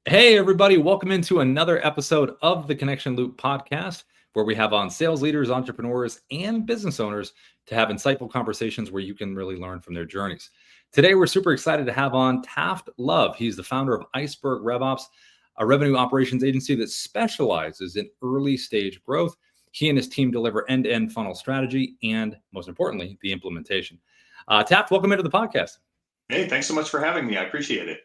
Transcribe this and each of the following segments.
Hey, everybody, welcome into another episode of the Connection Loop podcast, where we have on sales leaders, entrepreneurs, and business owners to have insightful conversations where you can really learn from their journeys. Today, we're super excited to have on Taft Love. He's the founder of Iceberg RevOps, a revenue operations agency that specializes in early stage growth. He and his team deliver end-to-end funnel strategy and, most importantly, the implementation. Taft, welcome into the podcast. Hey, thanks so much for having me. I appreciate it.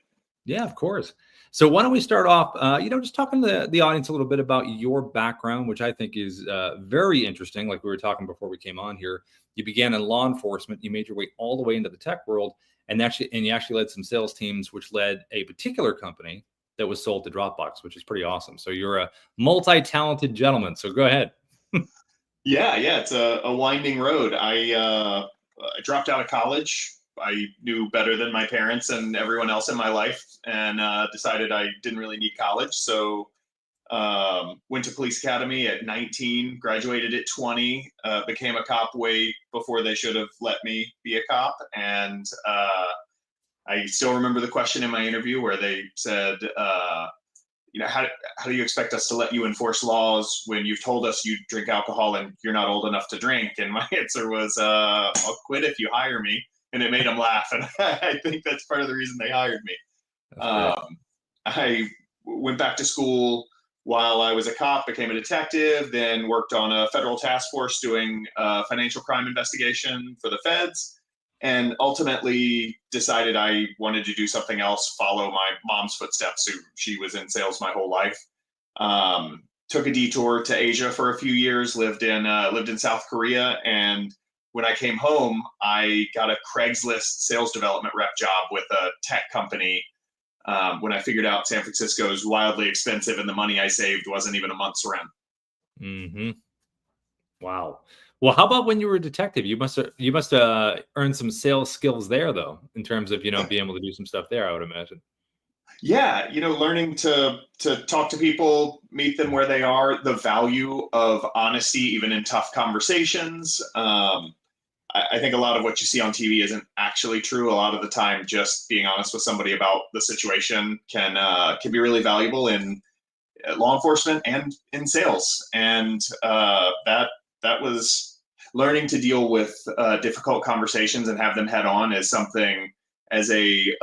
Yeah, of course. So why don't we start off, just talking to the audience a little bit about your background, which I think is very interesting. Like we were talking before we came on here, you began in law enforcement, you made your way all the way into the tech world, and you actually led some sales teams, which led a particular company that was sold to Dropbox, which is pretty awesome. So you're a multi-talented gentleman. So go ahead. Yeah, it's a winding road. I dropped out of college. I knew better than my parents and everyone else in my life, and decided I didn't really need college. So went to police academy at 19, graduated at 20, became a cop way before they should have let me be a cop. And I still remember the question in my interview where they said, how do you expect us to let you enforce laws when you've told us you drink alcohol and you're not old enough to drink? And my answer was, I'll quit if you hire me. And it made them laugh. And I think that's part of the reason they hired me. I went back to school while I was a cop, became a detective, then worked on a federal task force doing financial crime investigation for the feds, and ultimately decided I wanted to do something else, follow my mom's footsteps. She was in sales my whole life. Took a detour to Asia for a few years, lived in South Korea, and when I came home, I got a Craigslist sales development rep job with a tech company. When I figured out San Francisco is wildly expensive and the money I saved wasn't even a month's rent. Mm-hmm. Wow. Well, how about when you were a detective? You must earned some sales skills there, though, in terms of being able to do some stuff there, I would imagine. Yeah, learning to talk to people, meet them where they are, the value of honesty, even in tough conversations. I think a lot of what you see on TV isn't actually true. A lot of the time, just being honest with somebody about the situation can be really valuable in law enforcement and in sales. And that was learning to deal with difficult conversations and have them head on is something, as a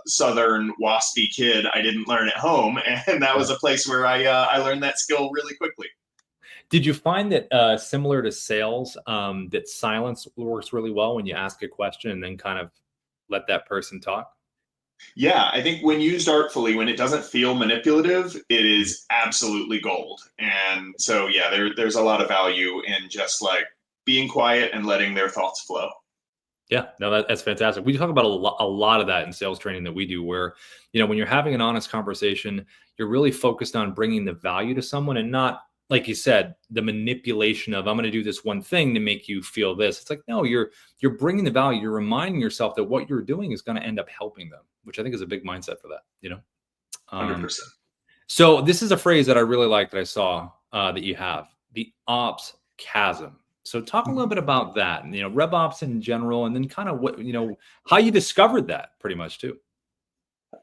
Southern waspy kid, I didn't learn at home. And that was a place where I learned that skill really quickly. Did you find that similar to sales, that silence works really well when you ask a question and then kind of let that person talk? Yeah, I think when used artfully, when it doesn't feel manipulative, it is absolutely gold. And so, yeah, there's a lot of value in just like being quiet and letting their thoughts flow. Yeah, no, that's fantastic. We talk about a lot of that in sales training that we do, where, when you're having an honest conversation, you're really focused on bringing the value to someone and not, like you said, the manipulation of, I'm going to do this one thing to make you feel this. It's like, no, you're bringing the value. You're reminding yourself that what you're doing is going to end up helping them, which I think is a big mindset for that, 100%. So this is a phrase that I really like that I saw that you have, the ops chasm. So talk a little bit about that, and RevOps in general, and then kind of what how you discovered that, pretty much too.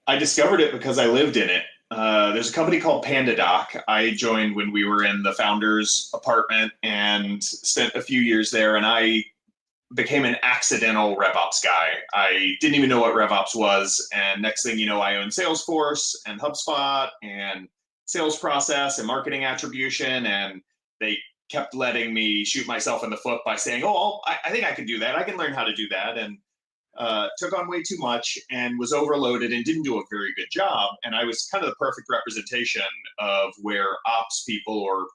I discovered it because I lived in it. There's a company called PandaDoc. I joined when we were in the founder's apartment and spent a few years there. And I became an accidental RevOps guy. I didn't even know what RevOps was. And next thing you know, I own Salesforce and HubSpot and sales process and marketing attribution. And they kept letting me shoot myself in the foot by saying, oh, I think I can do that. I can learn how to do that. And took on way too much and was overloaded and didn't do a very good job. And I was kind of the perfect representation of where ops people, or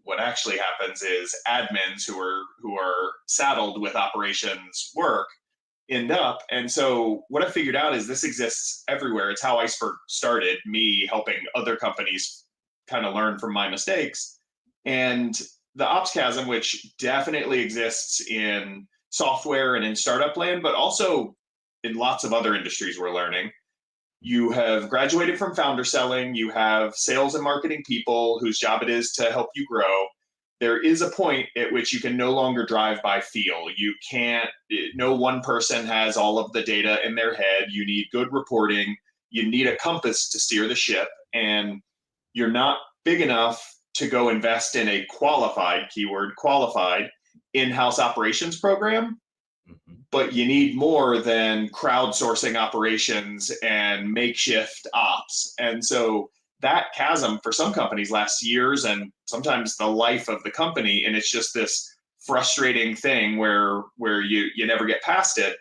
what actually happens is admins who are saddled with operations work, end up. And so what I figured out is this exists everywhere. It's how Iceberg started, me helping other companies kind of learn from my mistakes. And the ops chasm, which definitely exists in software and in startup land, but also in lots of other industries we're learning. You have graduated from founder selling, you have sales and marketing people whose job it is to help you grow. There is a point at which you can no longer drive by feel. You can't, no one person has all of the data in their head. You need good reporting. you need a compass to steer the ship, and you're not big enough to go invest in a qualified, keyword qualified, in-house operations program, but you need more than crowdsourcing operations and makeshift ops. And so that chasm for some companies lasts years and sometimes the life of the company. And it's just this frustrating thing where you never get past it.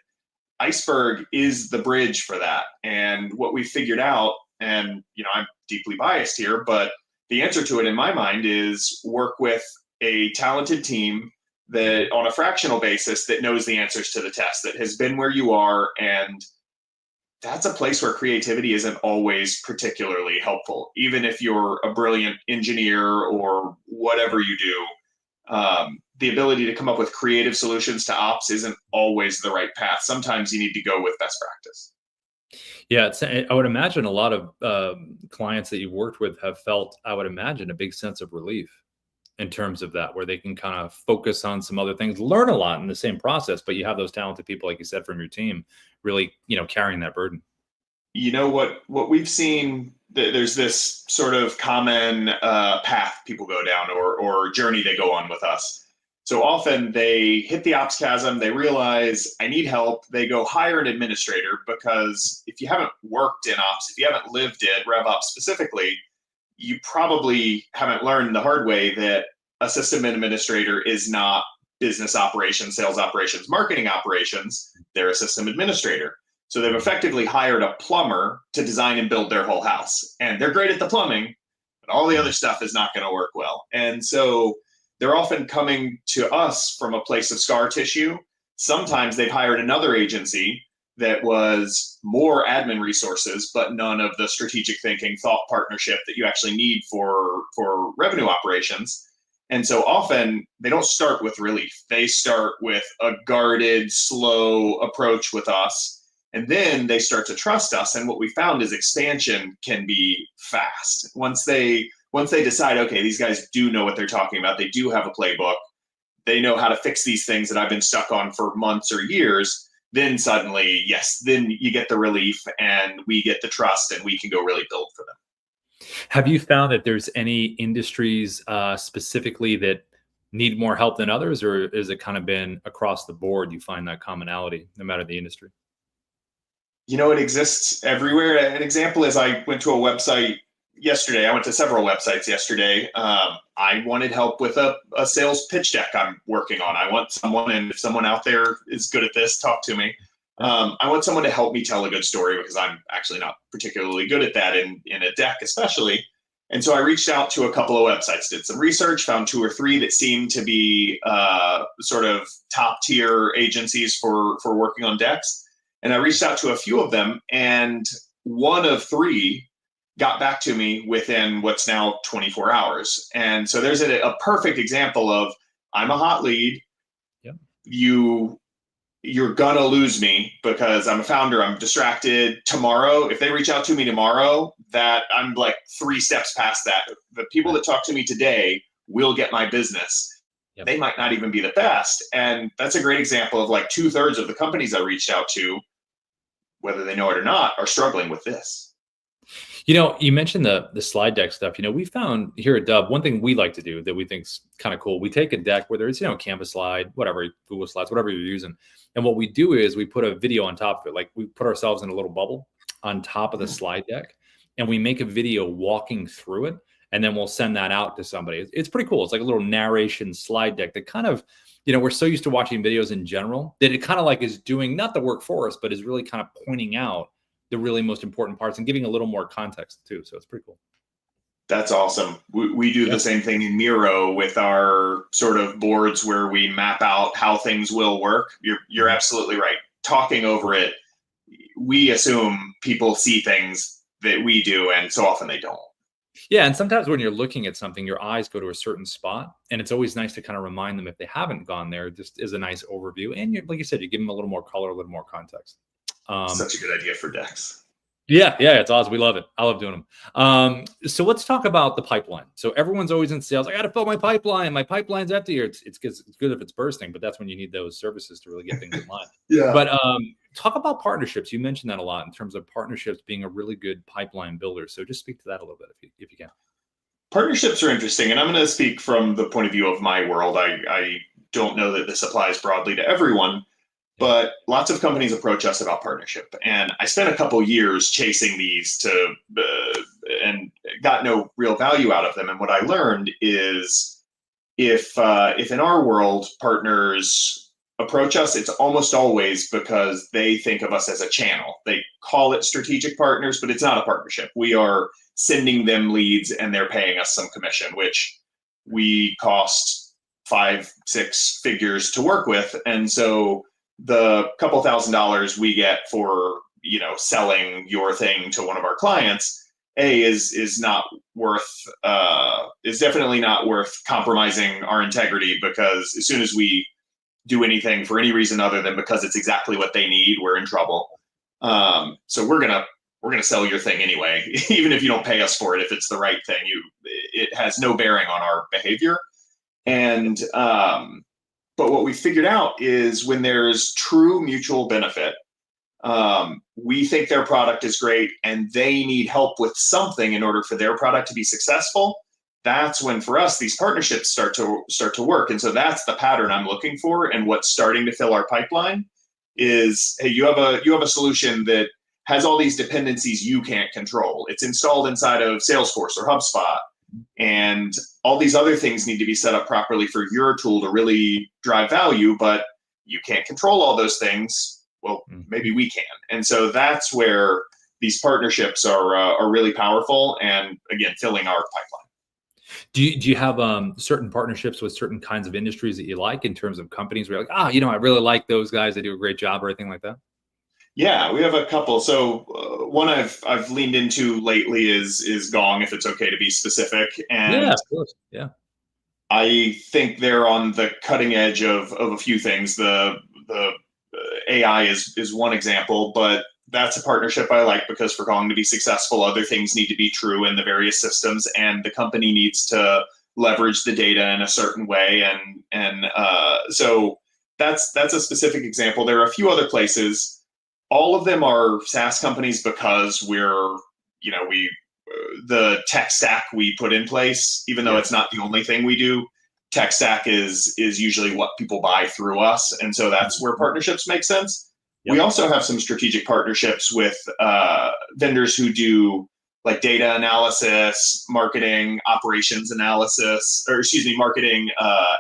Iceberg is the bridge for that. And what we figured out, and I'm deeply biased here, but the answer to it in my mind is work with a talented team that on a fractional basis that knows the answers to the test, that has been where you are. And that's a place where creativity isn't always particularly helpful. Even if you're a brilliant engineer or whatever you do, the ability to come up with creative solutions to ops isn't always the right path. Sometimes you need to go with best practice. Yeah, I would imagine a lot of clients that you've worked with have felt, I would imagine, a big sense of relief in terms of that, where they can kind of focus on some other things, learn a lot in the same process, but you have those talented people, like you said, from your team, really, carrying that burden. What we've seen, there's this sort of common path people go down or journey they go on with us. So often they hit the ops chasm, they realize I need help, they go hire an administrator, because if you haven't worked in ops, if you haven't lived it, RevOps specifically, you probably haven't learned the hard way that a system administrator is not business operations, sales operations, marketing operations. They're a system administrator. So they've effectively hired a plumber to design and build their whole house. And they're great at the plumbing, but all the other stuff is not going to work well. And so they're often coming to us from a place of scar tissue. Sometimes they've hired another agency that was more admin resources, but none of the strategic thinking, thought partnership that you actually need for revenue operations. And so often they don't start with relief. They start with a guarded, slow approach with us. And then they start to trust us. And what we found is expansion can be fast. Once they decide, okay, these guys do know what they're talking about, they do have a playbook, they know how to fix these things that I've been stuck on for months or years, then suddenly, yes, then you get the relief and we get the trust and we can go really build for them. Have you found that there's any industries specifically that need more help than others, or has it kind of been across the board? You find that commonality no matter the industry? It exists everywhere. An example is I went to a website yesterday. I went to several websites yesterday. I wanted help with a sales pitch deck I'm working on. I want someone, and if someone out there is good at this, talk to me. I want someone to help me tell a good story, because I'm actually not particularly good at that in a deck especially. And so I reached out to a couple of websites, did some research, found 2 or 3 that seemed to be sort of top tier agencies for working on decks. And I reached out to a few of them, and 1 of 3 got back to me within what's now 24 hours. And so there's a perfect example of, I'm a hot lead. Yep. You're gonna lose me because I'm a founder, I'm distracted. Tomorrow, if they reach out to me tomorrow, that I'm like 3 steps past that. The people that talk to me today will get my business. Yep. They might not even be the best. And that's a great example of like 2/3 of the companies I reached out to, whether they know it or not, are struggling with this. You mentioned the slide deck stuff. We found here at Dub, one thing we like to do that we think's kind of cool. We take a deck, whether it's, Canvas slide, whatever, Google Slides, whatever you're using. And what we do is we put a video on top of it. Like, we put ourselves in a little bubble on top of the slide deck, and we make a video walking through it. And then we'll send that out to somebody. It's pretty cool. It's like a little narration slide deck that kind of, we're so used to watching videos in general that it kind of like is doing not the work for us, but is really kind of pointing out the really most important parts and giving a little more context too. So it's pretty cool. That's awesome. We do the same thing in Miro with our sort of boards where we map out how things will work. You're absolutely right. Talking over it, we assume people see things that we do, and so often they don't. Yeah. And sometimes when you're looking at something, your eyes go to a certain spot, and it's always nice to kind of remind them if they haven't gone there, just as a nice overview. And like you said, you give them a little more color, a little more context. Such a good idea for decks. Yeah, it's awesome. We love it. I love doing them. So let's talk about the pipeline. So everyone's always in sales. I got to fill my pipeline. My pipeline's empty. It's good if it's bursting, but that's when you need those services to really get things in line. Yeah. But Talk about partnerships. You mentioned that a lot in terms of partnerships being a really good pipeline builder. So just speak to that a little bit if you can. Partnerships are interesting, and I'm going to speak from the point of view of my world. I don't know that this applies broadly to everyone, but lots of companies approach us about partnership, and I spent a couple years chasing these and got no real value out of them. And what I learned is if in our world partners approach us, it's almost always because they think of us as a channel. They call it strategic partners, but it's not a partnership. We are sending them leads and they're paying us some commission, which we cost 5-6 figures to work with. And so the couple $1,000s we get for, selling your thing to one of our clients, is not worth, is definitely not worth compromising our integrity, because as soon as we do anything for any reason other than because it's exactly what they need, we're in trouble. So we're gonna sell your thing anyway, even if you don't pay us for it. If it's the right thing, it has no bearing on our behavior. And but what we figured out is when there's true mutual benefit, we think their product is great and they need help with something in order for their product to be successful. That's when, for us, these partnerships start to work. And so that's the pattern I'm looking for. And what's starting to fill our pipeline is, hey, you have a solution that has all these dependencies you can't control. It's installed inside of Salesforce or HubSpot, and all these other things need to be set up properly for your tool to really drive value, but you can't control all those things. Well, maybe we can. And so that's where these partnerships are really powerful, and again, filling our pipeline. Do you have certain partnerships with certain kinds of industries that you like, in terms of companies where you're like, I really like those guys, they do a great job, or anything like that? Yeah, we have a couple. So one I've leaned into lately is Gong, if it's okay to be specific. And yeah, of course. Yeah. I think they're on the cutting edge of a few things. The AI is one example, but that's a partnership I like, because for Gong to be successful, other things need to be true in the various systems, and the company needs to leverage the data in a certain way. And so that's a specific example. There are a few other places. All of them are SaaS companies because we're, the tech stack we put in place, even though it's not the only thing we do, tech stack is usually what people buy through us. And so that's where partnerships make sense. Yep. We also have some strategic partnerships with vendors who do like data analysis, marketing operations analysis, marketing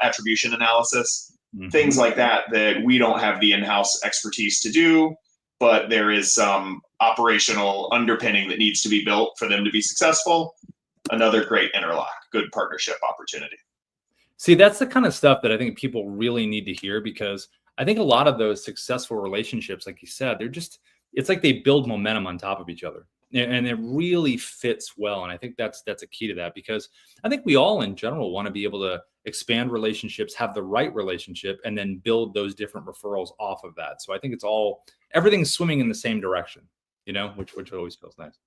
attribution analysis, things like that we don't have the in-house expertise to do, but there is some operational underpinning that needs to be built for them to be successful. Another great interlock, good partnership opportunity. See, that's the kind of stuff that I think people really need to hear, because I think a lot of those successful relationships, like you said, it's like they build momentum on top of each other, and it really fits well. And I think that's a key to that, because I think we all in general want to be able to expand relationships, have the right relationship, and then build those different referrals off of that. So I think everything's swimming in the same direction, which always feels nice.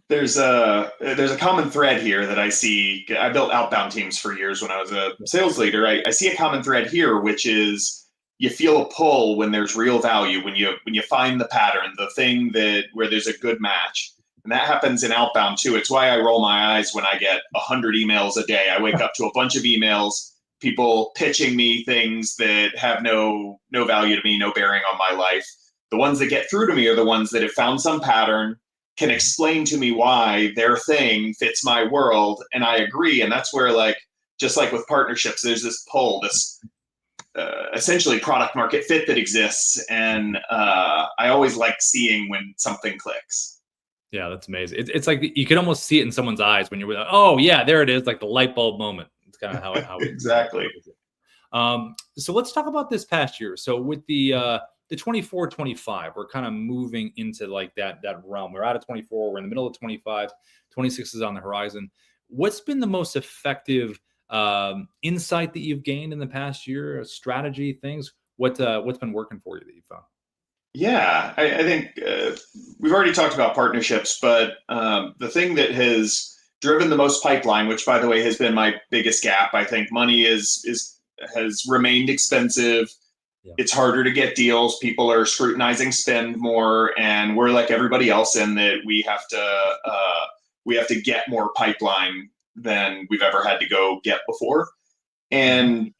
There's a common thread here that I see. I built outbound teams for years when I was a sales leader. I see a common thread here, which is you feel a pull when there's real value, when you find the pattern, the thing where there's a good match. And that happens in outbound too. It's why I roll my eyes when I get 100 emails a day. I wake up to a bunch of emails, people pitching me things that have no value to me, no bearing on my life. The ones that get through to me are the ones that have found some pattern, can explain to me why their thing fits my world, and I agree. And that's where, just like with partnerships, there's this pull, this essentially product market fit that exists. And I always like seeing when something clicks. Yeah, that's amazing. It's like you can almost see it in someone's eyes when you're like, oh yeah, there it is, like the light bulb moment. It's kind of how it exactly. So let's talk about this past year. So with the 24-25, we're kind of moving into like that realm. We're out of 24, we're in the middle of 25, 26 is on the horizon. What's been the most effective insight that you've gained in the past year, strategy, things? What's been working for you that you found? Yeah, I think we've already talked about partnerships, but the thing that has driven the most pipeline, which by the way has been my biggest gap, I think money has remained expensive. it's harder to get deals. People are scrutinizing spend more, and we're like everybody else in that we have to get more pipeline than we've ever had to go get before. And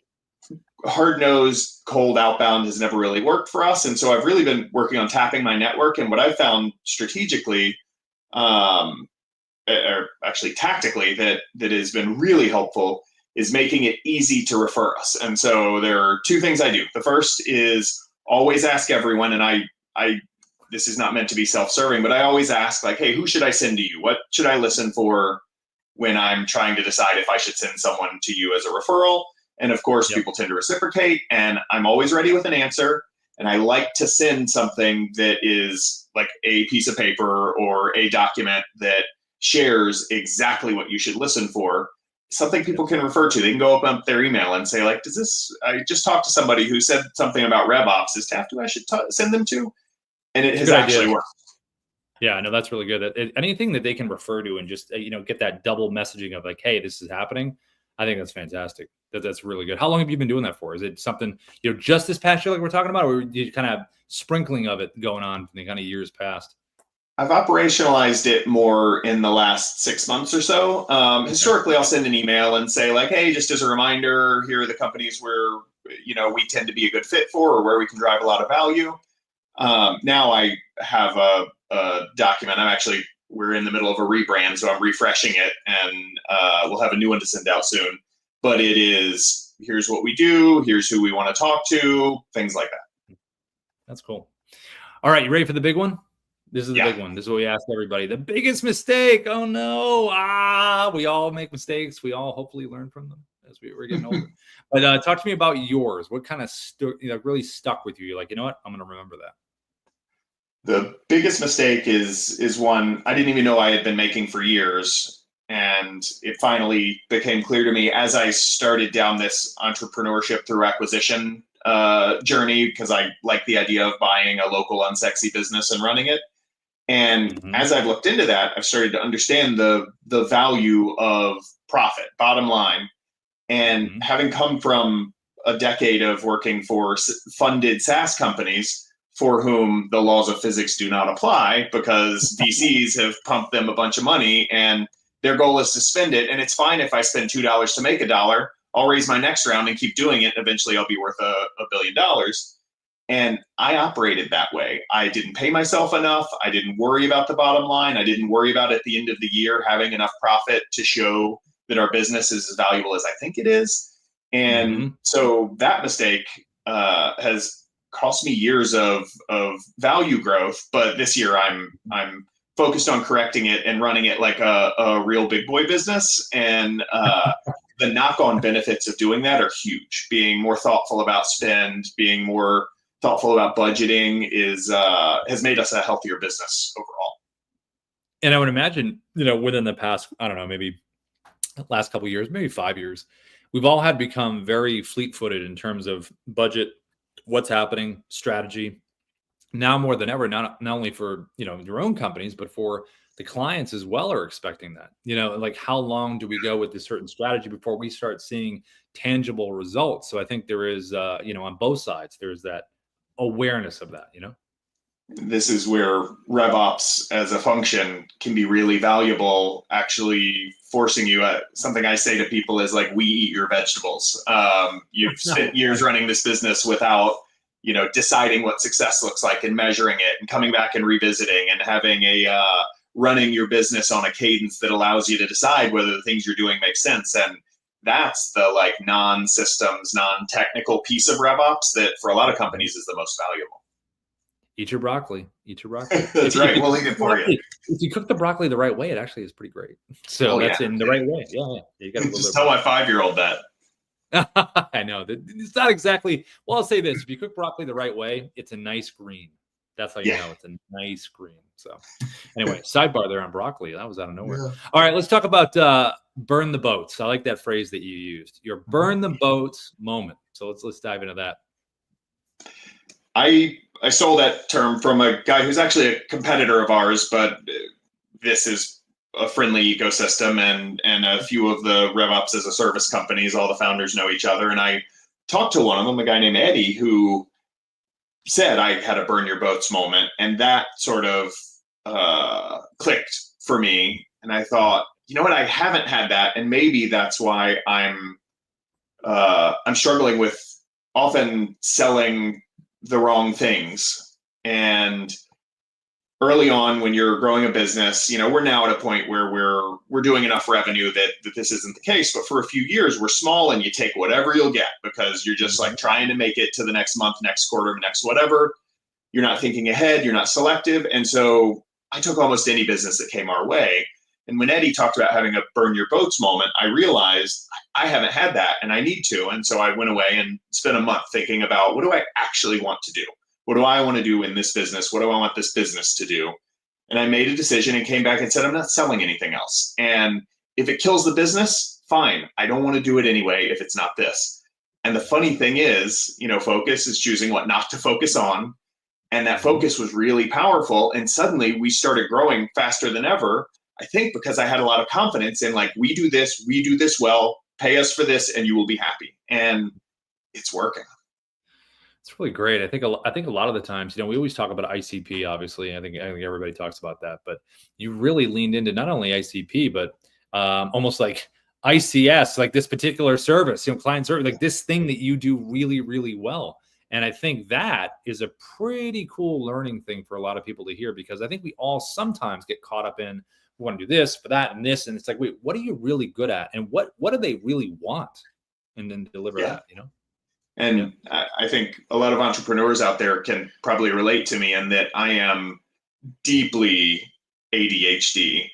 hard-nosed cold outbound has never really worked for us. And so I've really been working on tapping my network. And what I've found strategically, or actually tactically, that has been really helpful is making it easy to refer us. And so there are two things I do. The first is always ask everyone, and I this is not meant to be self-serving, but I always ask, like, hey, who should I send to you? What should I listen for when I'm trying to decide if I should send someone to you as a referral? And of course, people tend to reciprocate, and I'm always ready with an answer. And I like to send something that is like a piece of paper or a document that shares exactly what you should listen for, something people can refer to. They can go up their email and say, like, I just talked to somebody who said something about RevOps. Is Taft who I should send them to? And it has actually worked. Yeah, no, that's really good. Anything that they can refer to and just, get that double messaging of like, hey, this is happening. I think that's fantastic. That's really good. How long have you been doing that for? Is it something, just this past year like we're talking about, or you kind of have sprinkling of it going on from the kind of years past? I've operationalized it more in the last 6 months or so. Historically, I'll send an email and say, like, hey, just as a reminder, here are the companies where, we tend to be a good fit for, or where we can drive a lot of value. Now I have a document. We're in the middle of a rebrand, so I'm refreshing it, and we'll have a new one to send out soon. But it is, here's what we do, here's who we want to talk to, things like that. That's cool. All right, you ready for the big one? This is the big one. This is what we ask everybody. The biggest mistake. Oh no. We all make mistakes. We all hopefully learn from them as we're getting older. But talk to me about yours. What kind of really stuck with you? You're like, you know what? I'm going to remember that. The biggest mistake is one I didn't even know I had been making for years. And it finally became clear to me as I started down this entrepreneurship through acquisition journey, because I like the idea of buying a local unsexy business and running it. And as I've looked into that, I've started to understand the value of profit, bottom line. And having come from a decade of working for funded SaaS companies for whom the laws of physics do not apply, because VCs have pumped them a bunch of money and their goal is to spend it. And it's fine if I spend $2 to make $1. I'll raise my next round and keep doing it. Eventually I'll be worth $1 billion. And I operated that way. I didn't pay myself enough. I didn't worry about the bottom line. I didn't worry about at the end of the year having enough profit to show that our business is as valuable as I think it is. And so that mistake has cost me years of value growth. But this year I'm focused on correcting it and running it like a real big boy business. And the knock-on benefits of doing that are huge. Being more thoughtful about spend, being more thoughtful about budgeting has made us a healthier business overall. And I would imagine, within the past, I don't know, maybe last couple of years, maybe 5 years, we've all had become very fleet-footed in terms of budget, what's happening, strategy. Now more than ever, not only for, your own companies, but for the clients as well are expecting that. Like how long do we go with this certain strategy before we start seeing tangible results? So I think there is, on both sides, there's that awareness of that, This is where RevOps as a function can be really valuable, actually forcing you something I say to people is like, we eat your vegetables. You've spent years running this business without, deciding what success looks like and measuring it and coming back and revisiting and having running your business on a cadence that allows you to decide whether the things you're doing make sense. And that's the non-systems, non-technical piece of RevOps that for a lot of companies is the most valuable. Eat your broccoli. Eat your broccoli. That's right. We'll eat it for you. If you cook the broccoli the right way, it actually is pretty great. So that's in the right way. Yeah. You got to just tell my 5-year-old that. I know that it's not exactly. Well, I'll say this: if you cook broccoli the right way, it's a nice green. That's how you know it's a nice green. So, anyway, sidebar there on broccoli. That was out of nowhere. Yeah. All right, let's talk about burn the boats. I like that phrase that you used. Your burn the boats moment. So let's dive into that. I stole that term from a guy who's actually a competitor of ours, but this is a friendly ecosystem, and a few of the RevOps as a service companies, all the founders know each other. And I talked to one of them, a guy named Eddie, who said, I had a burn your boats moment, and that sort of clicked for me. And I thought, you know what, I haven't had that, and maybe that's why I'm struggling with often selling the wrong things. And early on, when you're growing a business, we're now at a point where we're doing enough revenue that this isn't the case. But for a few years, we're small, and you take whatever you'll get because you're just like trying to make it to the next month, next quarter, next whatever. You're not thinking ahead. You're not selective. And so I took almost any business that came our way. And when Eddie talked about having a burn your boats moment, I realized I haven't had that and I need to. And so I went away and spent a month thinking about, what do I actually want to do? What do I want to do in this business? What do I want this business to do? And I made a decision and came back and said, I'm not selling anything else. And if it kills the business, fine. I don't want to do it anyway if it's not this. And the funny thing is, focus is choosing what not to focus on. And that focus was really powerful. And suddenly we started growing faster than ever. I think because I had a lot of confidence in like, we do this well, pay us for this, and you will be happy. And it's working. It's really great. I think a lot of the times, we always talk about ICP, obviously. I think everybody talks about that, but you really leaned into not only ICP, but almost like ICS, like this particular service, client service, like this thing that you do really, really well. And I think that is a pretty cool learning thing for a lot of people to hear, because I think we all sometimes get caught up in, we want to do this for that and this. And it's like, wait, what are you really good at? And what do they really want? And then deliver that, And I think a lot of entrepreneurs out there can probably relate to me in that I am deeply ADHD.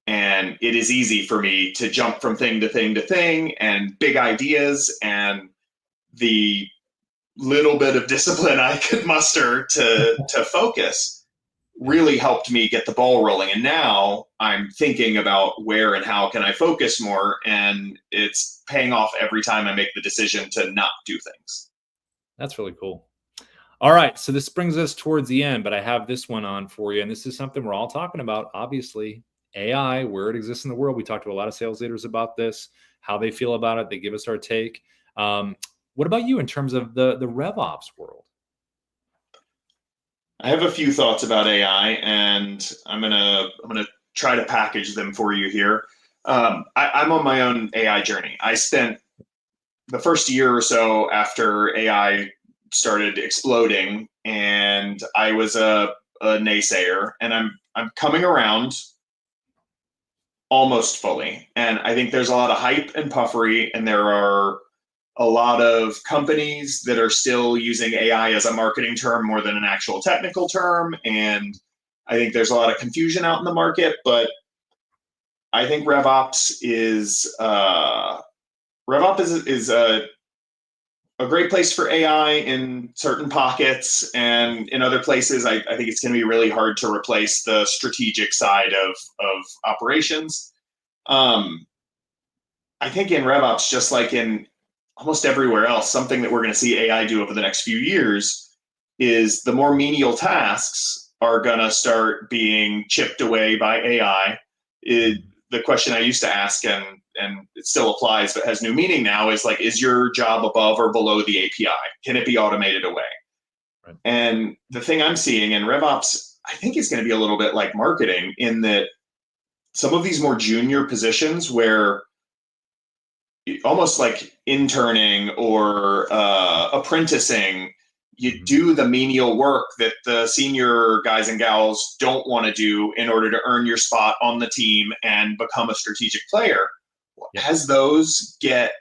And it is easy for me to jump from thing to thing to thing and big ideas, and the little bit of discipline I could muster to focus really helped me get the ball rolling. And now I'm thinking about where and how can I focus more, and it's paying off every time I make the decision to not do things. That's really cool. All right, so this brings us towards the end, but I have this one on for you, and this is something we're all talking about, obviously. AI, where it exists in the world. We talked to a lot of sales leaders about this, how they feel about it. They give us our take. What about you in terms of the RevOps world? I have a few thoughts about AI, and I'm gonna try to package them for you here. I'm on my own AI journey. I spent the first year or so after AI started exploding, and I was a naysayer, and I'm coming around almost fully. And I think there's a lot of hype and puffery, and there are a lot of companies that are still using AI as a marketing term more than an actual technical term. And I think there's a lot of confusion out in the market, but I think RevOps is a great place for AI in certain pockets, and in other places, I think it's going to be really hard to replace the strategic side of operations. I think in RevOps, just like in almost everywhere else, something that we're going to see AI do over the next few years is the more menial tasks are going to start being chipped away by AI. The question I used to ask, and it still applies but has new meaning now, is like, is your job above or below the API? Can it be automated away? Right. And the thing I'm seeing in RevOps, I think, is going to be a little bit like marketing, in that some of these more junior positions where almost like interning or apprenticing, you do the menial work that the senior guys and gals don't want to do in order to earn your spot on the team and become a strategic player. Yep. As those get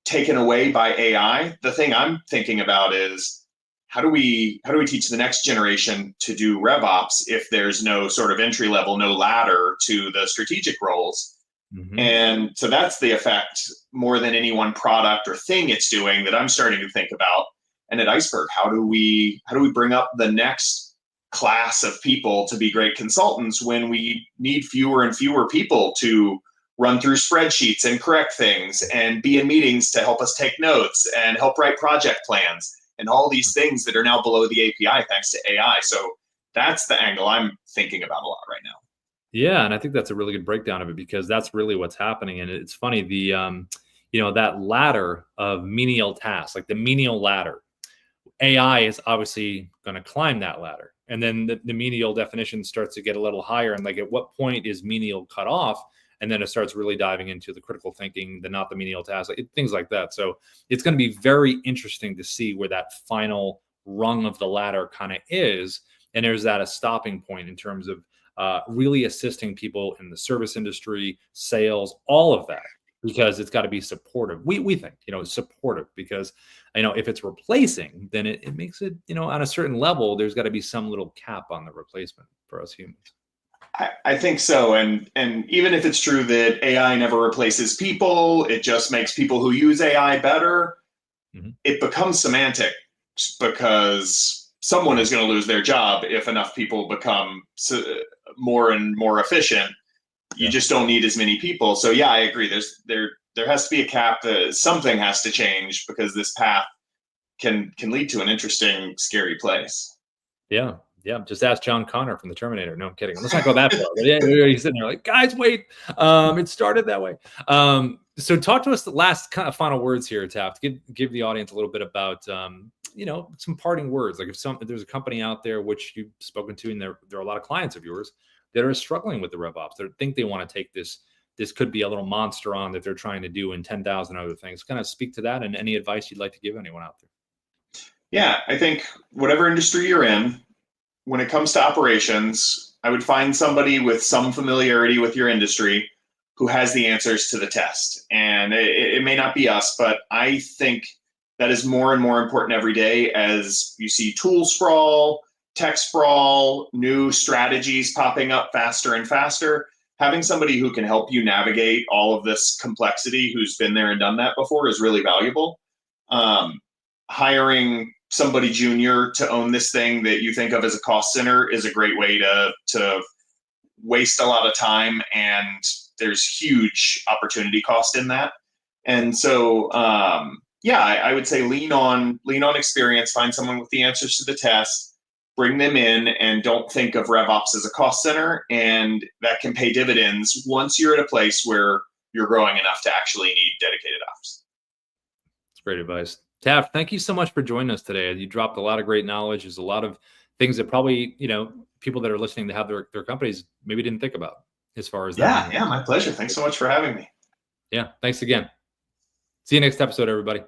taken away by AI, the thing I'm thinking about is, how do we teach the next generation to do RevOps if there's no sort of entry level, no ladder to the strategic roles? Mm-hmm. And so that's the effect, more than any one product or thing it's doing, that I'm starting to think about. And at Iceberg, how do we bring up the next class of people to be great consultants when we need fewer and fewer people to run through spreadsheets and correct things and be in meetings to help us take notes and help write project plans and all these things that are now below the API thanks to AI? So that's the angle I'm thinking about a lot right now. Yeah, and I think that's a really good breakdown of it, because that's really what's happening. And it's funny, the that ladder of menial tasks, like the menial ladder, AI is obviously going to climb that ladder. And then the menial definition starts to get a little higher. And like, at what point is menial cut off? And then it starts really diving into the critical thinking, the not the menial task, things like that. So it's going to be very interesting to see where that final rung of the ladder kind of is. And there's that a stopping point in terms of really assisting people in the service industry, sales, all of that, because it's got to be supportive. We think, supportive, because, if it's replacing, then it makes it, on a certain level, there's got to be some little cap on the replacement for us humans. I think so. And even if it's true that AI never replaces people, it just makes people who use AI better, it becomes semantic, because someone is going to lose their job if enough people become more and more efficient. You just don't need as many people. So yeah, I agree. There has to be a cap. Something has to change, because this path can lead to an interesting, scary place. Yeah. Yeah, just ask John Connor from the Terminator. No, I'm kidding. Let's not go that far. But yeah, he's sitting there like, guys, wait. It started that way. So talk to us the last kind of final words here, Taft. Give the audience a little bit about, some parting words. Like if there's a company out there which you've spoken to, and there are a lot of clients of yours that are struggling with the RevOps, that think they want to take this could be a little monster on that they're trying to do, and 10,000 other things. Kind of speak to that, and any advice you'd like to give anyone out there. Yeah, I think whatever industry you're in, when it comes to operations, I would find somebody with some familiarity with your industry who has the answers to the test. And it may not be us, but I think that is more and more important every day, as you see tool sprawl, tech sprawl, new strategies popping up faster and faster. Having somebody who can help you navigate all of this complexity, who's been there and done that before, is really valuable. Hiring somebody junior to own this thing that you think of as a cost center is a great way to waste a lot of time, and there's huge opportunity cost in that. And so, I would say lean on experience, find someone with the answers to the test, bring them in, and don't think of RevOps as a cost center. And that can pay dividends once you're at a place where you're growing enough to actually need dedicated ops. That's great advice. Taft, thank you so much for joining us today. You dropped a lot of great knowledge. There's a lot of things that probably, people that are listening to have their companies maybe didn't think about as far as that. Yeah, my pleasure. Thanks so much for having me. Yeah, thanks again. See you next episode, everybody.